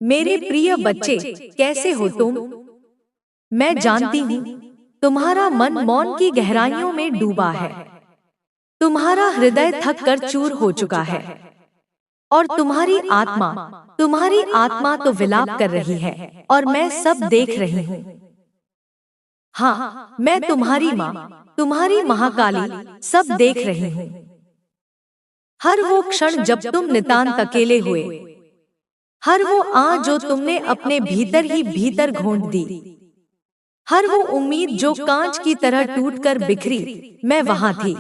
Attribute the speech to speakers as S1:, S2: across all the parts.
S1: मेरे प्रिय बच्चे, कैसे हो तुम? मैं जानती हूँ तुम्हारा मन मौन की गहराइयों में डूबा है। तुम्हारा हृदय थक कर चूर हो चुका है और तुम्हारी आत्मा तो विलाप कर रही है और मैं सब देख रही हूँ। हाँ, मैं तुम्हारी माँ, तुम्हारी महाकाली सब देख रही हूँ। हर वो क्षण जब तुम नितांत अकेले हुए, हर वो आह जो तुमने अपने भीतर ही भीतर घोंट दी, हर वो उम्मीद जो कांच की तरह टूटकर बिखरी, मैं वहां थी।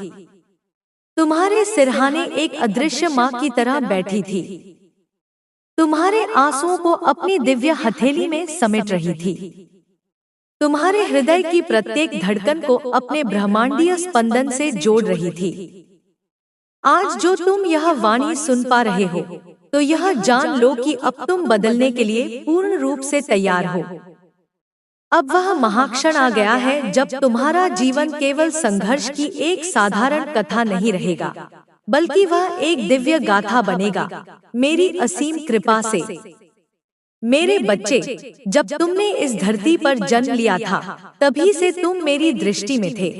S1: तुम्हारे सिरहाने एक अदृश्य माँ की तरह बैठी थी, तुम्हारे आंसुओं को अपनी दिव्य हथेली में समेट रही थी, तुम्हारे हृदय की प्रत्येक धड़कन को अपने ब्रह्मांडीय स्पंदन से जोड़ रही थी। आज जो तुम यह वाणी सुन पा रहे हो, तो यह जान लो कि अब तुम बदलने के लिए पूर्ण रूप से तैयार हो। अब वह महाक्षण आ गया है जब तुम्हारा जीवन केवल संघर्ष की एक साधारण कथा नहीं रहेगा, बल्कि वह एक दिव्य गाथा बनेगा, मेरी असीम कृपा से। मेरे बच्चे, जब तुमने इस धरती पर जन्म लिया था, तभी से तुम मेरी दृष्टि में थे।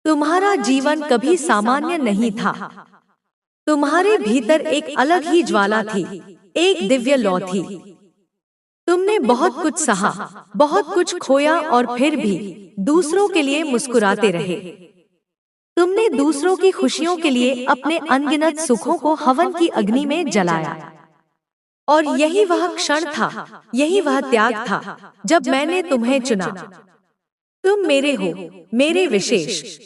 S1: तुम्हारा जीवन कभी सामान्य नहीं था। तुम्हारे भीतर एक अलग ही ज्वाला थी, एक दिव्य लौ थी। तुमने बहुत कुछ सहा, बहुत कुछ खोया और फिर भी दूसरों के लिए मुस्कुराते रहे। तुमने दूसरों की खुशियों के लिए अपने अनगिनत सुखों को हवन की अग्नि में जलाया। और यही वह क्षण था, यही वह त्याग था, जब मैंने तुम्हें चुना। तुम मेरे हो, मेरे विशेष।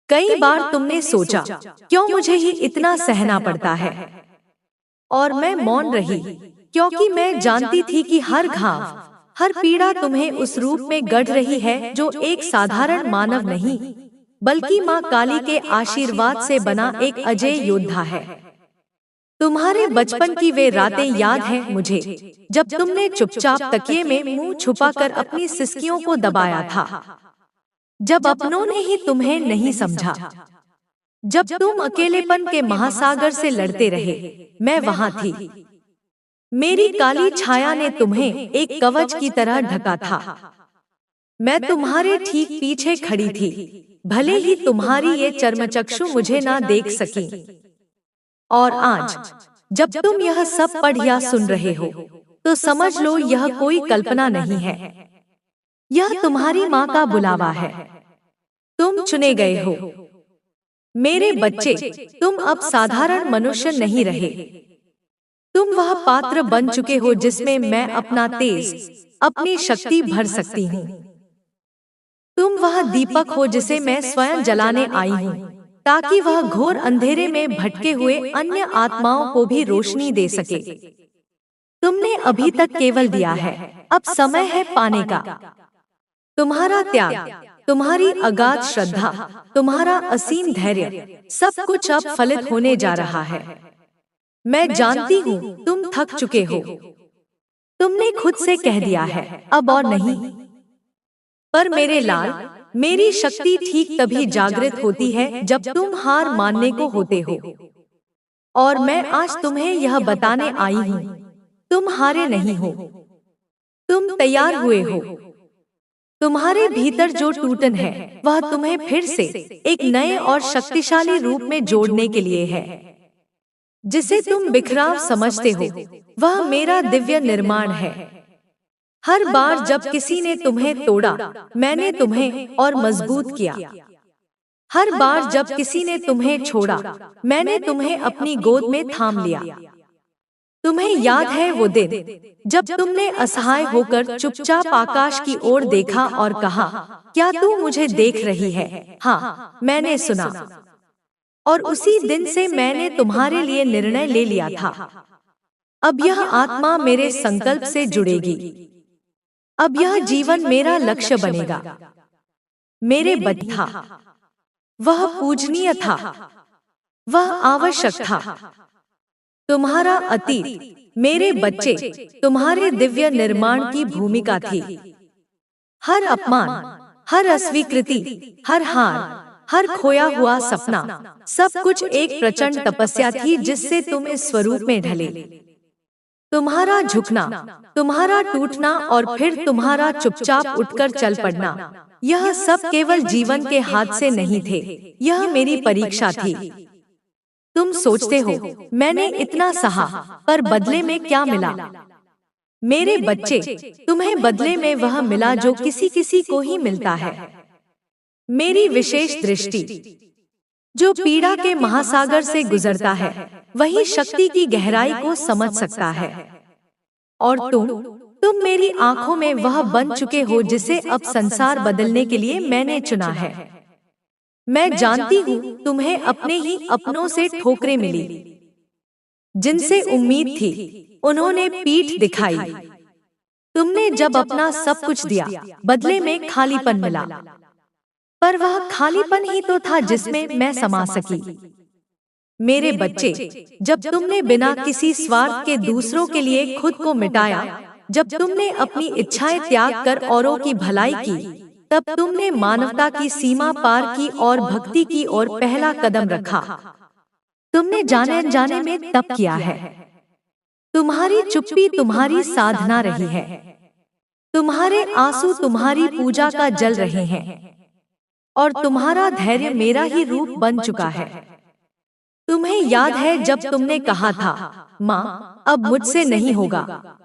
S1: कई बार तुमने सोचा, क्यों मुझे ही इतना सहना पड़ता है? और मैं मौन रही, क्योंकि मैं जानती थी कि हर घाव, हर पीड़ा तुम्हें उस रूप में गढ़ रही है जो एक साधारण मानव नहीं, बल्कि माँ काली के आशीर्वाद से बना एक अजय योद्धा है। तुम्हारे बचपन की वे रातें याद हैं मुझे, जब तुमने चुपचाप तकिए में मुंह छुपाकर अपनी सिसकियों को दबाया था, जब अपनों ने ही तुम्हें नहीं समझा, जब तुम अकेलेपन के महासागर से लड़ते रहे, मैं वहां थी। मेरी काली छाया ने तुम्हें एक कवच की तरह ढका था। मैं तुम्हारे ठीक पीछे खड़ी थी, भले ही तुम्हारी ये चर्मचक्षु मुझे ना देख सकी। और आज, जब तुम यह सब पढ़ या सुन रहे हो, तो समझ लो यह कोई कल्पना नहीं है। यह तुम्हारी माँ का बुलावा है। तुम चुने गए हो। मेरे बच्चे, तुम अब साधारण मनुष्य नहीं रहे। तुम वह पात्र बन चुके हो जिसमें मैं अपना तेज, अपनी शक्ति भर सकती हूँ। तुम वह दीपक हो जिसे मैं स्वयं जलाने आई हूँ, ताकि वह घोर अंधेरे में भटके हुए अन्य आत्माओं को भी रोशनी दे सके। तुमने अभी तक केवल दिया है, अब समय है पाने का। तुम्हारा त्याग, तुम्हारी अगाध श्रद्धा, तुम्हारा असीम धैर्य, सब कुछ अब फलित होने जा रहा है। मैं जानती हूँ तुम थक चुके हो। तुमने खुद से कह दिया है, अब और नहीं। पर मेरे लाल, मेरी शक्ति ठीक तभी जागृत होती है जब तुम हार मानने को होते हो। और मैं आज तुम्हें यह बताने आई हूँ, तुम हारे नहीं हो, तुम तैयार हुए हो। तुम्हारे भीतर जो टूटन है, वह तुम्हें फिर से एक नए और शक्तिशाली रूप में जोड़ने के लिए है। जिसे तुम बिखराव समझते हो, वह मेरा दिव्य निर्माण है। हर बार जब किसी ने तुम्हें तोड़ा, मैंने तुम्हें और मजबूत किया। हर बार जब किसी ने तुम्हें छोड़ा, मैंने तुम्हें अपनी गोद में थाम लिया। तुम्हें याद है वो दिन, जब तुमने असहाय होकर चुपचाप आकाश की ओर देखा और कहा, क्या तू मुझे देख रही है? हाँ, मैंने सुना। और उसी दिन से मैंने तुम्हारे लिए निर्णय ले लिया था। अब यह आत्मा मेरे संकल्प से जुड़ेगी। अब यह जीवन मेरा लक्ष्य बनेगा। मेरे बच्चे था, वह पूजनीय था, वह आवश्यक था। तुम्हारा अतीत, मेरे बच्चे, तुम्हारे दिव्य निर्माण की भूमिका थी। हर अपमान, हर अस्वीकृति, हर हार, हर खोया हुआ सपना, सब कुछ एक प्रचंड तपस्या थी जिससे तुम इस स्वरूप में ढले। तुम्हारा झुकना, तुम्हारा टूटना और फिर तुम्हारा चुपचाप उठकर चल पड़ना, यह सब केवल जीवन के हादसे नहीं थे, यह मेरी परीक्षा थी। तुम सोचते हो मैंने इतना सहा, पर बदले में क्या मिला? मेरे बच्चे, तुम्हें बदले में वह मिला जो किसी किसी को ही मिलता है, मेरी विशेष दृष्टि। जो पीड़ा के महासागर से गुजरता है वही शक्ति की गहराई को समझ सकता है। और तुम मेरी आंखों में वह बन चुके हो जिसे अब संसार बदलने के लिए मैंने चुना है। मैं जानती हूँ तुम्हें अपने ही अपनों से ठोकरें मिली, जिनसे उम्मीद थी उन्होंने पीठ दिखाई। तुमने जब अपना सब कुछ दिया, बदले में खालीपन मिला, पर वह खालीपन ही तो था जिसमें मैं समा सकी। मेरे बच्चे, जब तुमने बिना किसी स्वार्थ के दूसरों के लिए खुद को मिटाया, जब तुमने अपनी इच्छाएं त्याग कर औरों की भलाई की, तब तुमने मानवता की सीमा पार की और भक्ति की ओर पहला कदम रखा। तुमने जाने अनजाने में तप किया है। तुम्हारी चुप्पी तुम्हारी साधना रही है, तुम्हारे आंसू तुम्हारी पूजा का जल रहे हैं, और तुम्हारा धैर्य मेरा ही रूप बन चुका है। तुम्हें याद है जब तुमने कहा था, माँ अब मुझसे नहीं होगा,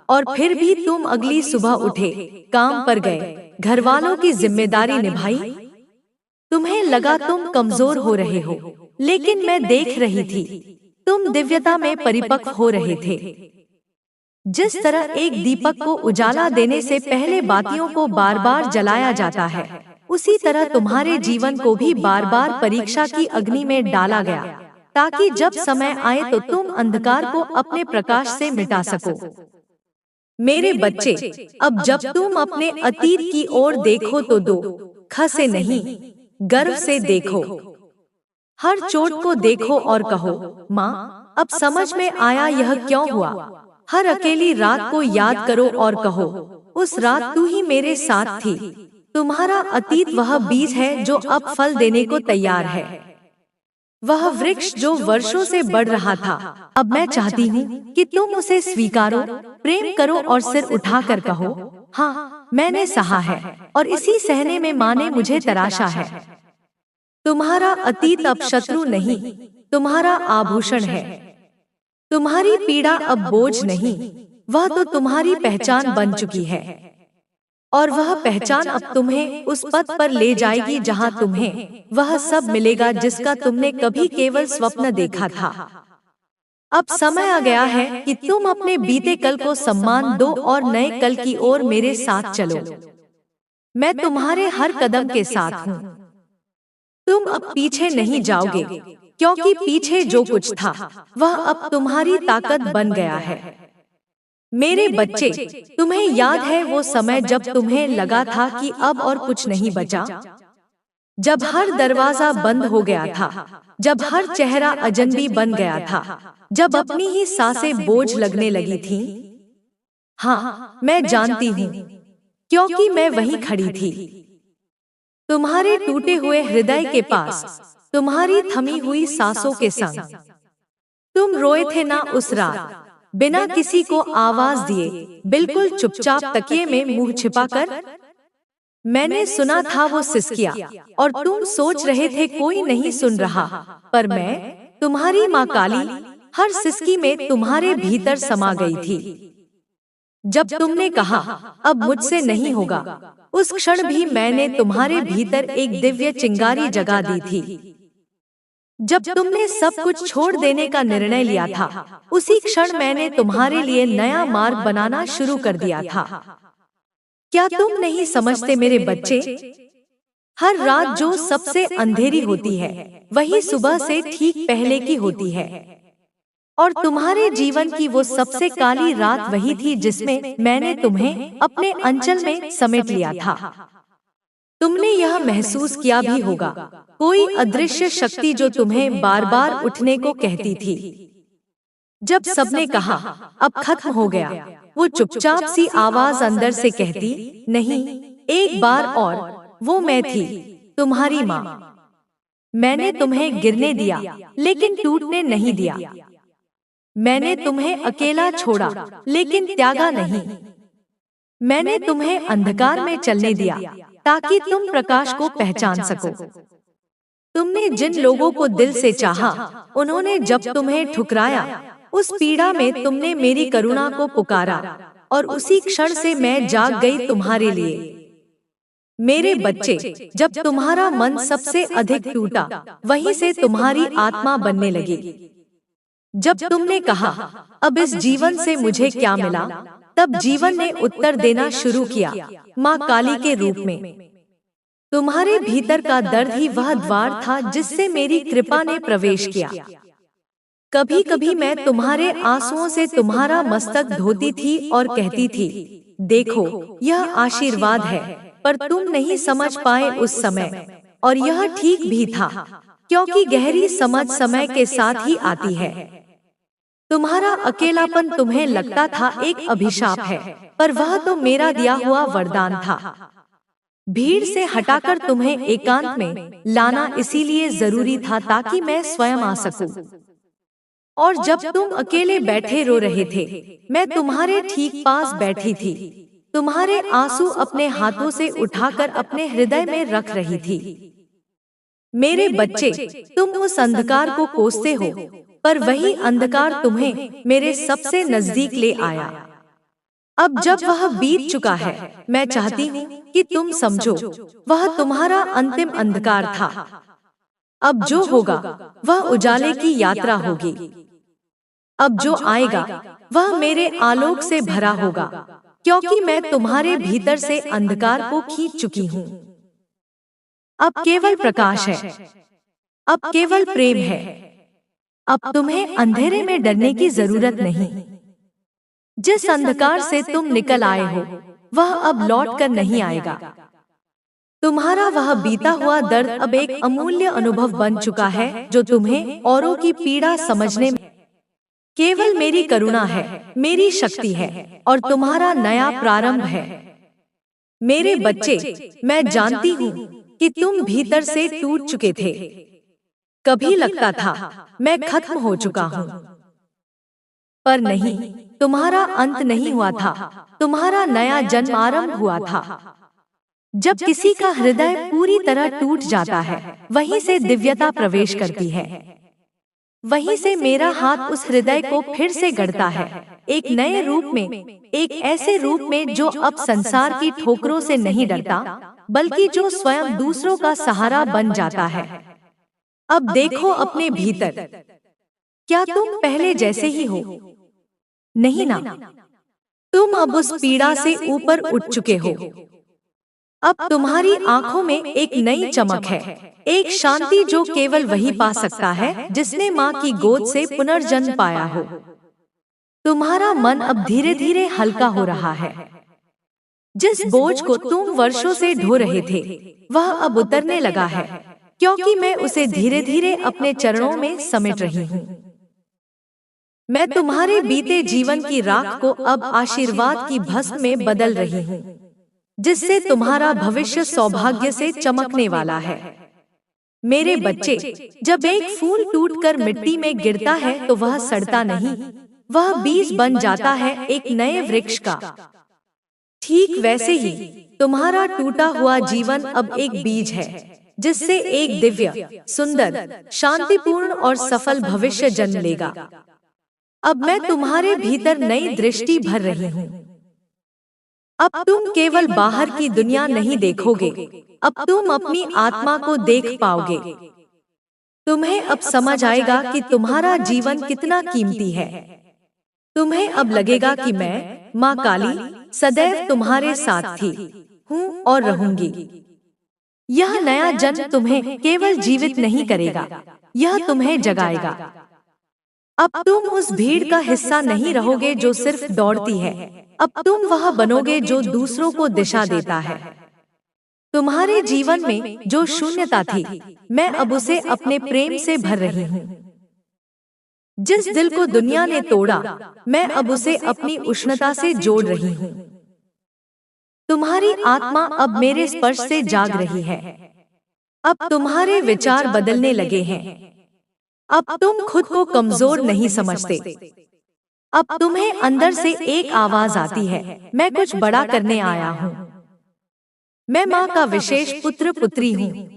S1: और फिर भी तुम अगली सुबह उठे, काम पर गए, घरवालों की जिम्मेदारी निभाई। तुम्हें लगा तुम कमजोर हो रहे हो, लेकिन मैं देख रही थी तुम दिव्यता में परिपक्व हो रहे थे। जिस तरह एक दीपक को उजाला देने से पहले बातियों को बार बार जलाया जाता है, उसी तरह तुम्हारे जीवन को भी बार बार परीक्षा की अग्नि में डाला गया, ताकि जब समय आए तो तुम अंधकार को अपने प्रकाश से मिटा सको। मेरे बच्चे, अब जब तुम अपने अतीत की ओर देखो तो दो ख से नहीं, गर्व से देखो। हर चोट को देखो और कहो, माँ अब समझ में आया यह क्यों हुआ। हर अकेली रात को याद करो और कहो, उस रात तू ही मेरे साथ थी। तुम्हारा अतीत वह बीज है जो अब फल देने को तैयार है, वह वृक्ष जो वर्षों से बढ़ रहा था। अब मैं चाहती हूँ कि तुम उसे स्वीकारो, प्रेम करो और सिर उठाकर कहो, हाँ मैंने सहा है, और इसी सहने में माँ ने मुझे तराशा है। तुम्हारा अतीत अब शत्रु नहीं, तुम्हारा आभूषण है। तुम्हारी पीड़ा अब बोझ नहीं, वह तो तुम्हारी पहचान बन चुकी है, और वह पहचान अब तुम्हें उस पथ पर ले जाएगी जहां तुम्हें वह सब मिलेगा जिसका तुमने कभी केवल स्वप्न देखा था। अब समय आ गया है कि तुम अपने बीते कल को सम्मान दो और नए कल की ओर मेरे साथ चलो। मैं तुम्हारे हर कदम के साथ हूँ। तुम अब पीछे नहीं जाओगे, क्योंकि पीछे जो कुछ था वह अब तुम्हारी ताकत बन गया है। मेरे बच्चे, तुम्हें याद है वो समय जब तुम्हें लगा था कि अब और कुछ नहीं बचा, जब हर दरवाजा बंद हो गया था, जब हर चेहरा अजनबी बन गया था, जब अपनी ही सांसें बोझ लगने लगी थीं? हाँ, मैं जानती हूँ, क्योंकि मैं वहीं खड़ी थी, तुम्हारे टूटे हुए हृदय के पास, तुम्हारी थमी हुई सांसों के संग। तुम रोए थे ना उस रात, बिना किसी को आवाज दिए, बिल्कुल चुपचाप तकिए में मुंह छिपाकर। मैंने सुना था वो सिसकिया, और तुम सोच रहे थे कोई नहीं सुन रहा, पर मैं, तुम्हारी माँ काली, हर सिसकी में तुम्हारे भीतर समा गई थी। जब तुमने कहा अब मुझसे नहीं होगा, उस क्षण भी मैंने तुम्हारे भीतर एक दिव्य चिंगारी जगा दी थी। जब तुमने सब कुछ छोड़ देने का निर्णय लिया था, उसी क्षण मैंने तुम्हारे लिए नया मार्ग बनाना शुरू कर दिया था। क्या तुम नहीं समझते मेरे बच्चे? हर रात जो सबसे अंधेरी होती है, वही सुबह से ठीक पहले की होती है, और तुम्हारे जीवन की वो सबसे काली रात वही थी जिसमें मैंने तुम्हें अपने अंचल में समेट लिया था। तुमने यह महसूस किया भी होगा, कोई अदृश्य शक्ति जो तुम्हें बार बार उठने को कहती थी। जब सबने कहा अब खत्म हो गया, वो चुपचाप सी आवाज अंदर से कहती, नहीं, एक बार और। वो मैं थी, तुम्हारी माँ। मैंने तुम्हें गिरने दिया, लेकिन टूटने नहीं दिया। मैंने तुम्हें अकेला छोड़ा, लेकिन त्यागा नहीं। मैंने तुम्हें अंधकार में चलने दिया, ताकि तुम प्रकाश को पहचान सको। तुमने जिन लोगों को दिल से चाहा, उन्होंने जब तुम्हें ठुकराया, उस पीड़ा में तुमने मेरी करुणा को पुकारा, और उसी क्षण से मैं जाग गई तुम्हारे लिए। मेरे बच्चे, जब तुम्हारा मन सबसे अधिक टूटा, वहीं से तुम्हारी आत्मा बनने लगी। जब तुमने कहा, अब इस जीवन से मुझे क्या मिला, तब जीवन ने उत्तर देना शुरू किया, माँ काली के रूप में। तुम्हारे भीतर का दर्द ही वह द्वार था जिससे मेरी कृपा ने प्रवेश किया। कभी कभी मैं तुम्हारे आंसुओं से तुम्हारा मस्तक धोती थी और कहती थी, देखो, यह आशीर्वाद है, पर तुम नहीं समझ पाए उस समय, और यह ठीक भी था, क्योंकि गहरी समझ समय के साथ ही आती है। तुम्हारा अकेलापन तुम्हें लगता था एक अभिशाप है, पर वह तो मेरा दिया हुआ वरदान था। भीड़ से हटाकर तुम्हें एकांत में लाना इसीलिए जरूरी था ताकि मैं स्वयं आ सकूं। और जब तुम अकेले बैठे रो रहे थे, मैं तुम्हारे ठीक पास बैठी थी, तुम्हारे आंसू अपने हाथों से उठाकर अपने हृदय में रख रही थी। मेरे बच्चे, तुम उस अंधकार को कोसते हो, पर वही अंधकार तुम्हें मेरे सबसे नजदीक ले आया। अब जब वह बीत चुका है, मैं चाहती हूँ कि तुम समझो, वह तुम्हारा अंतिम अंधकार था। अब जो होगा, वह उजाले की यात्रा होगी। अब जो आएगा, वह मेरे आलोक से भरा होगा, क्योंकि मैं तुम्हारे भीतर से अंधकार को खींच चुकी हूँ। अब केवल प्रकाश है, अब केवल प्रेम है। अब तुम्हें अंधेरे में डरने की जरूरत नहीं। जिस अंधकार से तुम निकल आए हो, वह अब लौट कर नहीं आएगा। तुम्हारा वह बीता हुआ दर्द अब एक अमूल्य अनुभव बन चुका है, जो तुम्हें औरों की पीड़ा समझने में केवल मेरी करुणा है, मेरी शक्ति है, और तुम्हारा नया प्रारंभ है। मेरे बच्चे, मैं जानती हूँ कि तुम भीतर से टूट चुके थे। कभी लगता था मैं खत्म हो चुका हूँ, पर नहीं, तुम्हारा अंत नहीं हुआ था, तुम्हारा नया जन्म आरंभ हुआ था। जब किसी का हृदय पूरी तरह टूट जाता है, वहीं से दिव्यता प्रवेश करती है। वहीं से मेरा हाथ उस हृदय को फिर से गढ़ता है, एक नए रूप में, एक ऐसे रूप में जो अब संसार की ठोकरों से नहीं डरता, बल्कि जो स्वयं दूसरों का सहारा बन जाता है। अब देखो अपने भीतर, क्या तुम पहले जैसे ही हो? नहीं ना, तुम अब उस पीड़ा से ऊपर उठ चुके हो। अब तुम्हारी आंखों में एक नई चमक है, एक शांति जो केवल वही पा सकता है जिसने माँ की गोद से पुनर्जन्म पाया हो। तुम्हारा मन अब धीरे धीरे हल्का हो रहा है। जिस बोझ को तुम वर्षों से ढो रहे थे, वह अब उतरने लगा है, क्योंकि मैं उसे धीरे धीरे अपने चरणों में समेट रही हूँ। मैं तुम्हारे बीते जीवन की राख को अब आशीर्वाद की भस्म में बदल रही हूँ, जिससे तुम्हारा भविष्य सौभाग्य से चमकने वाला है। मेरे बच्चे, जब एक फूल टूटकर मिट्टी में गिरता है तो वह सड़ता नहीं, वह बीज बन जाता है एक नए वृक्ष का। ठीक वैसे ही तुम्हारा टूटा हुआ जीवन अब एक बीज है, जिससे एक दिव्य, सुंदर, शांतिपूर्ण और सफल भविष्य जन्म लेगा। अब मैं तुम्हारे भीतर नई दृष्टि भर रही हूँ। अब तुम केवल बाहर की दुनिया नहीं देखोगे, अब तुम अपनी आत्मा को देख पाओगे। तुम्हें अब समझ आएगा कि तुम्हारा जीवन कितना कीमती है। तुम्हें अब लगेगा कि मैं, माँ काली, सदैव तुम्हारे साथ थी, हूँ और रहूंगी। यह नया जन्म तुम्हें केवल जीवित नहीं करेगा, यह तुम्हें जगाएगा। अब तुम उस भीड़ का हिस्सा नहीं रहोगे जो सिर्फ दौड़ती है, अब तुम वह बनोगे जो दूसरों को दिशा देता है। तुम्हारे जीवन में जो शून्यता थी, मैं अब उसे अपने प्रेम से भर रही हूँ। जिस दिल को दुनिया ने तोड़ा, मैं अब उसे अपनी उष्णता से जोड़ रही हूँ। तुम्हारी आत्मा अब मेरे स्पर्श से जाग रही है। अब तुम्हारे विचार बदलने लगे हैं। अब तुम खुद को कमजोर नहीं समझते। अब तुम्हें अंदर से एक आवाज आती है, मैं कुछ बड़ा करने आया हूँ। मैं माँ का विशेष पुत्र पुत्री हूँ।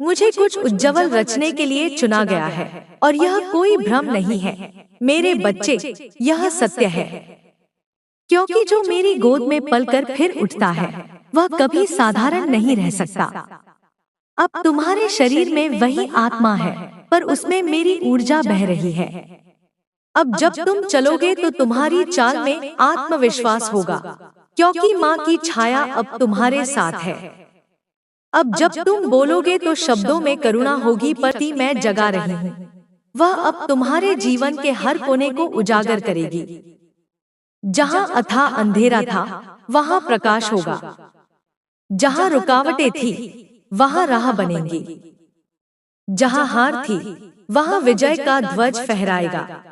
S1: मुझे कुछ उज्जवल रचने के लिए चुना गया है, और यह कोई भ्रम नहीं है मेरे बच्चे, यह सत्य है। क्योंकि जो मेरी गोद में पलकर फिर उठता है, वह कभी साधारण नहीं रह सकता। अब तुम्हारे शरीर में वही आत्मा है, पर उसमें मेरी ऊर्जा बह रही है। अब जब तुम चलोगे तो तुम्हारी चाल में आत्मविश्वास होगा, क्योंकि माँ की छाया अब तुम्हारे साथ है। अब जब तुम बोलोगे तो शब्दों में करुणा होगी, पर मैं जगा रही हूँ। वह अब तुम्हारे जीवन के हर कोने को उजागर करेगी। जहाँ अथाह अंधेरा था, वहाँ प्रकाश होगा। जहाँ रुकावटें थी, वहाँ राह बनेंगी। जहाँ हार थी, वहाँ विजय का ध्वज फहराएगा।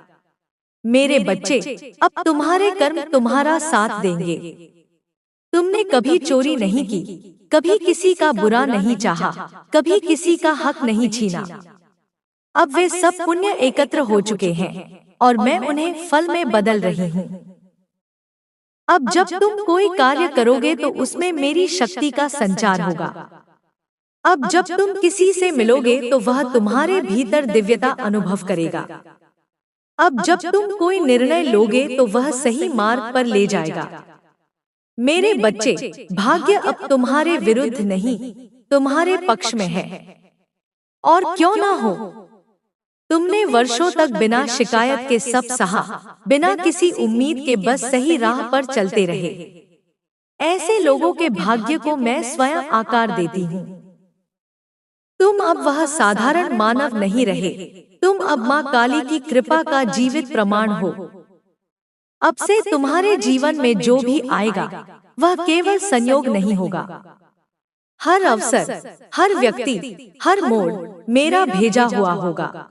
S1: मेरे बच्चे, अब तुम्हारे कर्म तुम्हारा साथ देंगे। तुमने कभी चोरी नहीं की, कभी किसी का बुरा नहीं चाहा, कभी किसी का हक नहीं छीना। अब वे सब पुण्य एकत्र हो चुके हैं, और मैं उन्हें फल में बदल रही हूँ। अब जब तुम कोई कार्य करोगे तो उसमें मेरी शक्ति का संचार होगा। अब जब तुम किसी से मिलोगे तो वह तुम्हारे भीतर दिव्यता अनुभव करेगा। अब जब तुम कोई निर्णय लोगे तो वह सही मार्ग पर ले जाएगा। मेरे बच्चे, भाग्य अब तुम्हारे विरुद्ध नहीं, तुम्हारे पक्ष में है। और क्यों ना हो, तुमने वर्षों तक बिना शिकायत के सब सहा, बिना किसी उम्मीद के बस सही राह पर चलते रहे। ऐसे लोगों के भाग्य को मैं स्वयं आकार देती हूँ। तुम अब वह साधारण मानव नहीं रहे, तुम अब माँ काली की कृपा का जीवित प्रमाण हो। अब से तुम्हारे जीवन में जो भी आएगा, वह केवल संयोग नहीं होगा। हर अवसर, हर व्यक्ति, हर मोड़ मेरा भेजा हुआ होगा।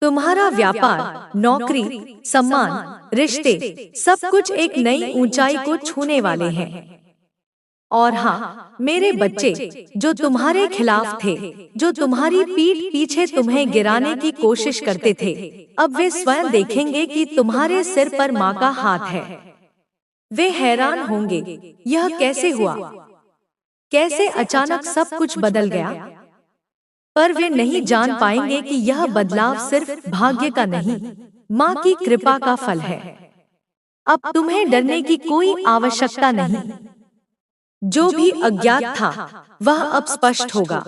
S1: तुम्हारा व्यापार, नौकरी, सम्मान, रिश्ते, सब कुछ एक नई ऊंचाई को छूने वाले हैं। और हाँ, मेरे बच्चे, जो तुम्हारे खिलाफ थे, जो तुम्हारी पीठ पीछे तुम्हें गिराने की कोशिश करते थे, अब वे स्वयं देखेंगे कि तुम्हारे सिर पर माँ का हाथ है। वे हैरान होंगे, यह कैसे हुआ? कैसे अचानक सब कुछ बदल गया? पर वे नहीं जान पाएंगे कि यह बदलाव सिर्फ भाग्य का नहीं, माँ की कृपा का फल है। अब तुम्हें डरने की कोई आवश्यकता नहीं। जो भी अज्ञात था, वह अब स्पष्ट होगा।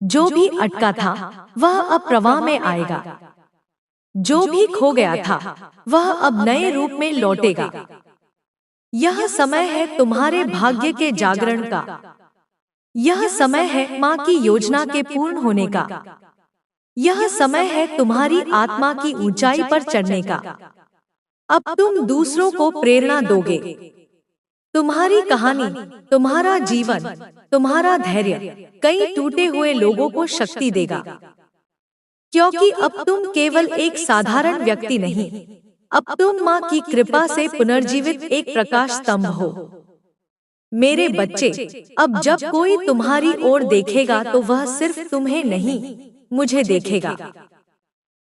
S1: जो भी अटका था, वह अब प्रवाह में आएगा। जो भी खो गया था, वह अब नए रूप में लौटेगा। यह समय है तुम्हारे भाग्य के जागरण का। यह समय है माँ की योजना के पूर्ण होने का। यह समय है तुम्हारी आत्मा की ऊंचाई पर चढ़ने का। अब तुम दूसरों को प्रेरणा दोगे। तुम्हारी कहानी, तुम्हारा जीवन, तुम्हारा धैर्य कई टूटे हुए लोगों को शक्ति देगा। क्योंकि अब तुम केवल एक साधारण व्यक्ति नहीं, अब तुम माँ की कृपा से पुनर्जीवित एक प्रकाश स्तंभ हो। मेरे बच्चे, अब जब कोई तुम्हारी ओर देखेगा तो वह सिर्फ तुम्हें नहीं, मुझे देखेगा।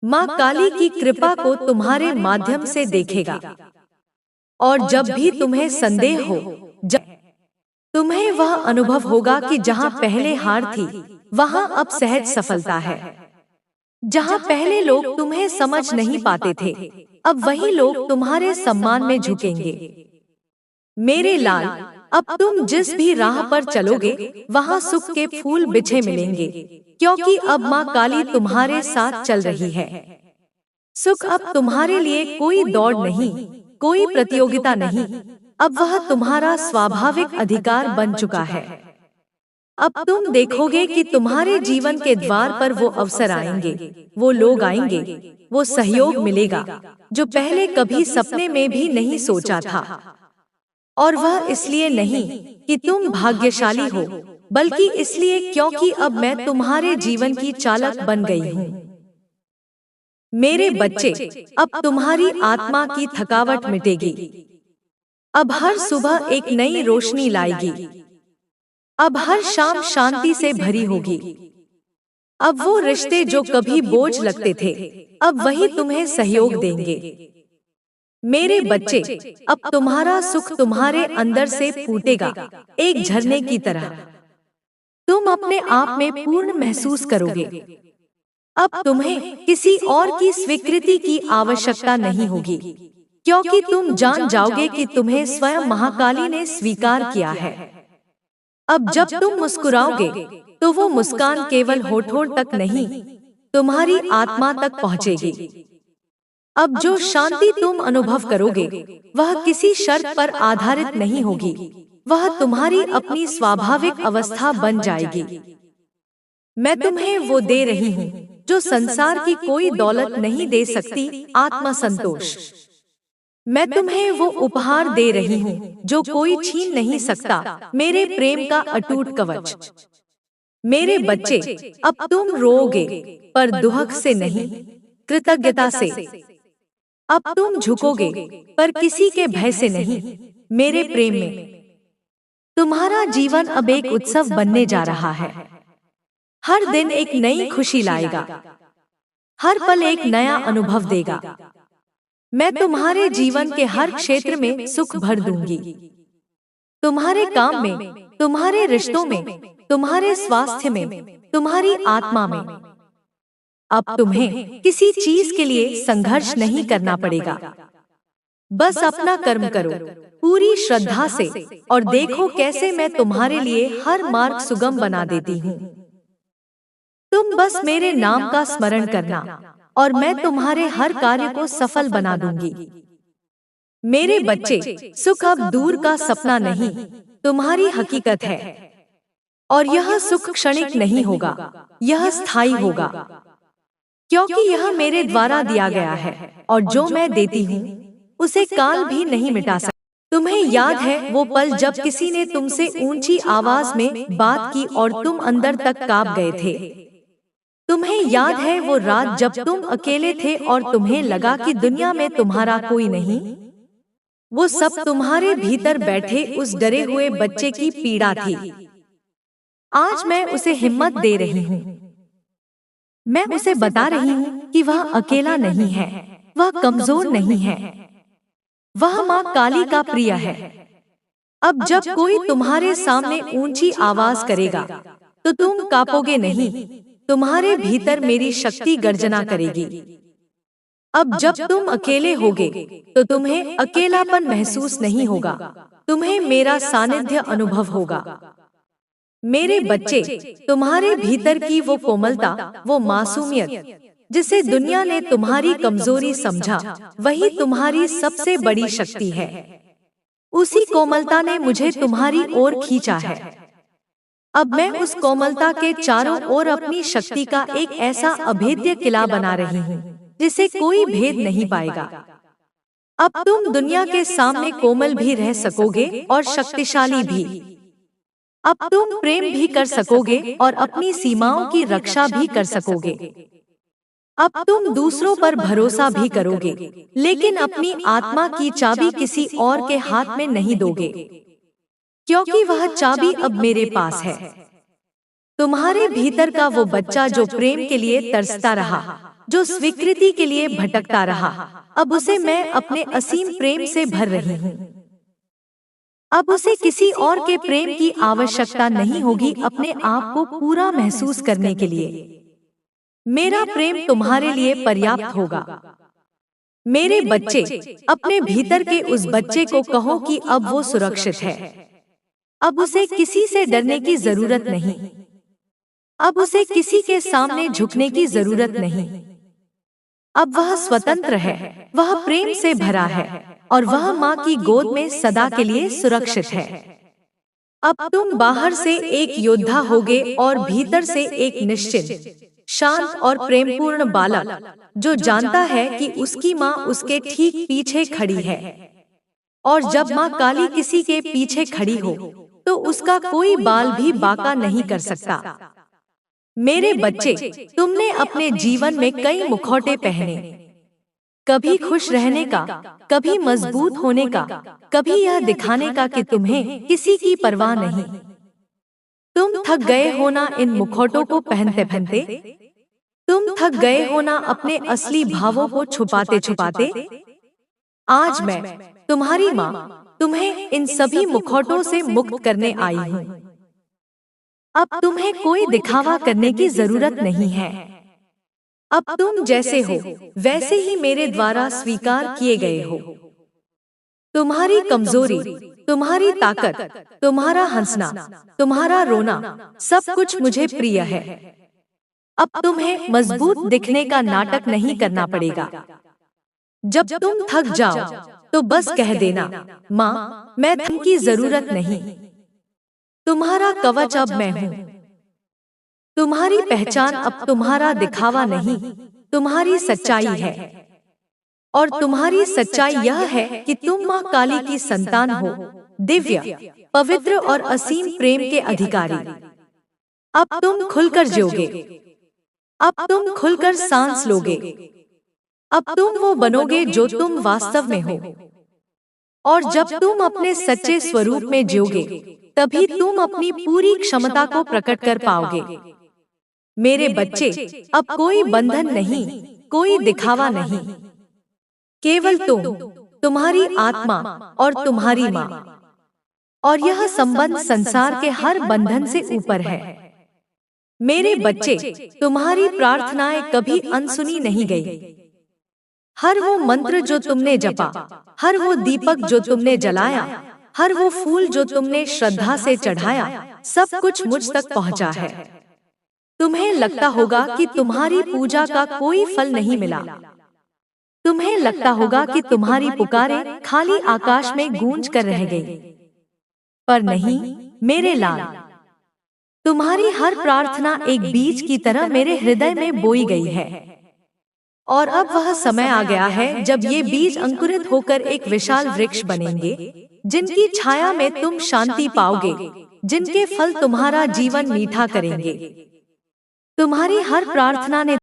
S1: माँ काली की कृपा को तुम्हारे माध्यम से देखेगा। और जब भी तुम्हें संदेह हो, जब तुम्हें वह अनुभव होगा कि जहाँ पहले हार थी, वहाँ अब सहज सफलता है। जहाँ पहले लोग तुम्हें समझ नहीं पाते थे, अब वही लोग तुम्हारे सम्मान में झुकेंगे। मेरे लाल, अब तुम जिस भी राह पर चलोगे, वहाँ सुख के फूल बिछे मिलेंगे, क्योंकि अब माँ काली तुम्हारे साथ चल रही है। सुख अब तुम्हारे लिए कोई दौड़ नहीं, कोई प्रतियोगिता नहीं, अब वह तुम्हारा स्वाभाविक अधिकार बन चुका है। अब तुम देखोगे कि तुम्हारे जीवन के द्वार पर वो अवसर आएंगे, वो लोग आएंगे, वो सहयोग मिलेगा, जो पहले कभी सपने में भी नहीं सोचा था। और वह इसलिए नहीं कि तुम भाग्यशाली हो, बल्कि इसलिए क्योंकि अब मैं तुम्हारे जीवन की चालक बन गई हूँ। मेरे बच्चे, अब तुम्हारी आत्मा की थकावट मिटेगी। अब हर सुबह एक नई रोशनी लाएगी। अब हर शाम शांति से भरी होगी। अब वो रिश्ते जो कभी बोझ लगते थे, अब वही तुम्हें सहयोग देंगे। मेरे बच्चे, अब तुम्हारा सुख तुम्हारे अंदर से फूटेगा, एक झरने की तरह। तुम अपने आप में पूर्ण महसूस करोगे। अब तुम्हें किसी और की स्वीकृति की आवश्यकता नहीं होगी, क्योंकि तुम जान जाओगे कि तुम्हें स्वयं महाकाली ने स्वीकार किया है। अब जब तुम मुस्कुराओगे, तो वो मुस्कान केवल होठों तक नहीं, तुम्हारी आत्मा तक पहुंचेगी। अब जो शांति तुम अनुभव करोगे, वह किसी शर्त पर आधारित नहीं होगी, वह तुम्हारी अपनी स्वाभाविक अवस्था बन जाएगी। मैं तुम्हें वो दे रही हूँ जो संसार की कोई दौलत नहीं दे सकती, आत्मा संतोष। मैं तुम्हें वो उपहार दे रही हूँ जो कोई छीन नहीं सकता, मेरे प्रेम का अटूट कवच। मेरे बच्चे, अब तुम रोओगे, पर दुहक से नहीं, कृतज्ञता से। अब तुम झुकोगे, पर किसी के भय से नहीं, मेरे प्रेम में। तुम्हारा जीवन अब एक उत्सव बनने जा रहा है। हर दिन एक नई खुशी लाएगा, हर पल एक नया अनुभव देगा। मैं तुम्हारे जीवन के हर क्षेत्र में सुख भर दूंगी। तुम्हारे काम में, तुम्हारे रिश्तों में, तुम्हारे स्वास्थ्य में, तुम्हारी आत्मा में। अब तुम्हें किसी चीज के लिए संघर्ष नहीं करना पड़ेगा। बस अपना कर्म करो पूरी श्रद्धा से, और देखो कैसे मैं तुम्हारे लिए हर मार्ग सुगम बना देती हूँ। तुम बस मेरे नाम का स्मरण करना, और मैं तुम्हारे हर कार्य को सफल बना दूंगी। मेरे बच्चे, सुख अब दूर का सपना नहीं, तुम्हारी हकीकत है। और यह सुख क्षणिक नहीं होगा, यह स्थायी होगा, क्योंकि यह मेरे द्वारा दिया गया है, और जो मैं देती हूँ उसे काल भी नहीं मिटा सकता। तुम्हें याद है वो पल जब किसी ने तुमसे ऊंची आवाज में बात की और तुम अंदर तक कांप गए थे? तुम्हें याद है वो रात जब तुम अकेले थे और तुम्हें लगा कि दुनिया में तुम्हारा कोई नहीं? वो सब तुम्हारे भीतर बैठे उस डरे हुए बच्चे की पीड़ा थी। आज मैं उसे हिम्मत दे रही हूँ। मैं उसे बता रही हूँ कि वह अकेला नहीं है, वह कमजोर नहीं है, वह माँ काली का प्रिय है। अब जब कोई तुम्हारे सामने ऊंची आवाज करेगा, तो तुम कांपोगे नहीं, तुम्हारे भीतर मेरी शक्ति गर्जना करेगी। अब जब तुम अकेले होगे, तो तुम्हें अकेलापन महसूस नहीं होगा, तुम्हें मेरा सानिध्य अनुभव होगा। मेरे बच्चे, तुम्हारे भीतर की वो कोमलता, वो मासूमियत जिसे दुनिया ने तुम्हारी कमजोरी समझा, वही तुम्हारी सबसे बड़ी शक्ति है। उसी कोमलता ने मुझे तुम्हारी ओर खींचा है। अब मैं उस कोमलता के चारों ओर अपनी शक्ति का एक ऐसा अभेद्य किला बना रही हूँ जिसे कोई भेद नहीं पाएगा। अब तुम दुनिया के सामने कोमल भी रह सकोगे और शक्तिशाली भी। अब तुम प्रेम भी कर सकोगे और अपनी सीमाओं की रक्षा भी कर सकोगे। अब तुम दूसरों पर भरोसा भी करोगे, लेकिन अपनी आत्मा की चाबी किसी और के हाथ में नहीं दोगे, क्योंकि वह चाबी अब मेरे पास है। तुम्हारे भीतर का वो बच्चा जो प्रेम के लिए तरसता रहा, जो स्वीकृति के लिए भटकता रहा, अब उसे मैं अपने असीम प्रेम से भर रही हूँ। अब उसे किसी और के प्रेम की आवश्यकता नहीं होगी अपने आप को पूरा महसूस करने के लिए। मेरा प्रेम तुम्हारे लिए पर्याप्त होगा। मेरे बच्चे, अपने भीतर के उस बच्चे को कहो कि अब वो सुरक्षित है। अब उसे किसी से डरने की जरूरत नहीं, अब उसे किसी के सामने झुकने की जरूरत नहीं। अब वह स्वतंत्र है, वह प्रेम से भरा है, और वह माँ की गोद में सदा के लिए सुरक्षित है। अब तुम बाहर से एक योद्धा होगे और भीतर से एक निश्चित, शांत और प्रेमपूर्ण बालक, जो जानता है कि उसकी माँ उसके ठीक पीछे खड़ी है। और जब माँ काली किसी के पीछे खड़ी हो, तो उसका कोई बाल भी बांका नहीं कर सकता। मेरे बच्चे, तुमने अपने जीवन में कई मुखौटे पहने, कभी खुश रहने का, कभी मजबूत होने का, कभी यह दिखाने का कि तुम्हें किसी की परवाह नहीं। तुम थक गए हो ना इन मुखौटों को पहनते पहनते? तुम थक गए हो ना अपने असली भावों को छुपाते छुपाते? आज मैं, तुम्हारी माँ, तुम्हें इन सभी मुखौटों से मुक्त करने आई हूँ। अब तुम्हें कोई दिखावा करने की जरूरत नहीं है। अब तुम जैसे हो वैसे ही मेरे द्वारा स्वीकार किए गए हो। तुम्हारी कमजोरी, तुम्हारी ताकत, तुम्हारा हंसना, तुम्हारा रोना, सब कुछ मुझे प्रिय है। अब तुम्हें मजबूत दिखने का नाटक नहीं करना पड़ेगा। जब तुम थक जाओ तो बस कह देना, माँ, मैं तुमकी जरूरत नहीं। तुम्हारा कवच अब मैं हूँ। तुम्हारी पहचान अब तुम्हारा दिखावा नहीं, तुम्हारी सच्चाई है। और तुम्हारी सच्चाई यह है कि तुम माँ काली की संतान हो, दिव्य, पवित्र और असीम प्रेम के अधिकारी। अब तुम खुलकर जियोगे। अब तुम खुलकर सांस लोगे। अब तुम वो बनोगे जो तुम वास्तव में हो। और जब तुम अपने सच्चे स्वरूप में जियोगे, तभी तुम अपनी पूरी क्षमता को प्रकट कर पाओगे। मेरे बच्चे, अब कोई बंधन नहीं, कोई दिखावा नहीं। केवल तुम, तुम्हारी आत्मा और तुम्हारी माँ। और यह संबंध संसार के हर बंधन से ऊपर है। मेरे बच्चे, तुम्हारी प्रार्थनाएं कभी अनसुनी नहीं गई। हर वो मंत्र जो तुमने जपा, हर वो दीपक जो तुमने जलाया, हर वो फूल जो तुमने श्रद्धा से चढ़ाया, सब कुछ मुझ तक पहुँचा है। तुम्हें लगता होगा कि तुम्हारी पूजा का कोई फल नहीं मिला। तुम्हें लगता होगा कि तुम्हारी पुकारें खाली आकाश में गूंज कर रह गई। पर नहीं, मेरे लाल, तुम्हारी हर प्रार्थना एक बीज की तरह मेरे हृदय में बोई गई है। और अब वह समय आ गया है जब ये बीज अंकुरित होकर एक विशाल वृक्ष बनेंगे, जिनकी छाया में तुम शांति पाओगे, जिनके फल तुम्हारा जीवन मीठा करेंगे। तुम्हारी हर प्रार्थना ने